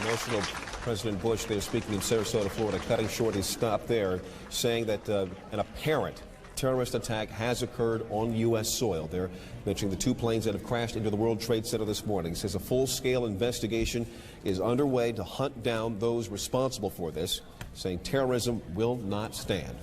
Emotional President Bush there speaking in Sarasota, Florida, cutting short his stop there, saying that an apparent terrorist attack has occurred on U.S. soil. They're mentioning the two planes that have crashed into the World Trade Center this morning. He says a full-scale investigation is underway to hunt down those responsible for this, saying terrorism will not stand.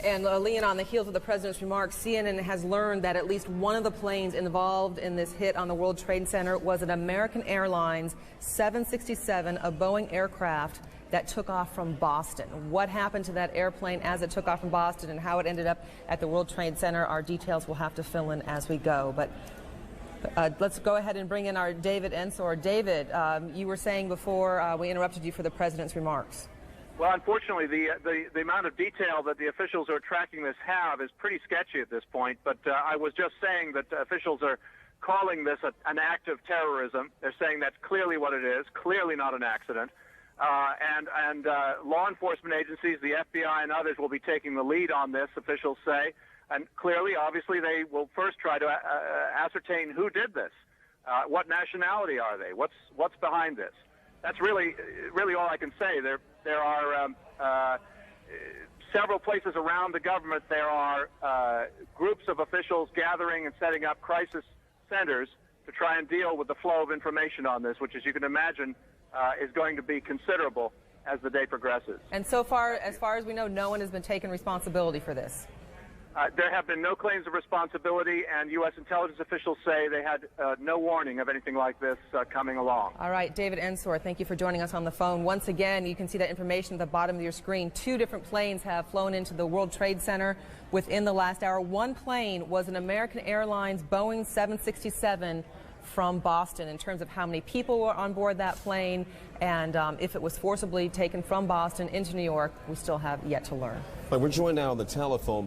And Leon, on the heels of the president's remarks, CNN has learned that at least one of the planes involved in this hit on the World Trade Center was an American Airlines 767, a Boeing aircraft that took off from Boston. What happened to that airplane as it took off from Boston and how it ended up at the World Trade Center, our details will have to fill in as we go. But let's go ahead and bring in our David Ensor. David, you were saying before we interrupted you for the president's remarks. Well, unfortunately, the amount of detail that the officials who are tracking this have is pretty sketchy at this point. But I was just saying that officials are calling this an act of terrorism. They're saying that's clearly what it is, clearly not an accident. And law enforcement agencies, the FBI and others, will be taking the lead on this, officials say. And clearly, obviously, they will first try to ascertain who did this. What nationality are they? What's behind this? That's really all I can say. There are several places around the government. There are groups of officials gathering and setting up crisis centers to try and deal with the flow of information on this, which, as you can imagine, is going to be considerable as the day progresses. And so far, as we know, no one has been taking responsibility for this. There have been no claims of responsibility, and U.S. intelligence officials say they had no warning of anything like this coming along. All right, David Ensor, thank you for joining us on the phone. Once again, you can see that information at the bottom of your screen. Two different planes have flown into the World Trade Center within the last hour. One plane was an American Airlines Boeing 767 from Boston. In terms of how many people were on board that plane and if it was forcibly taken from Boston into New York, we still have yet to learn. We're joined now on the telephone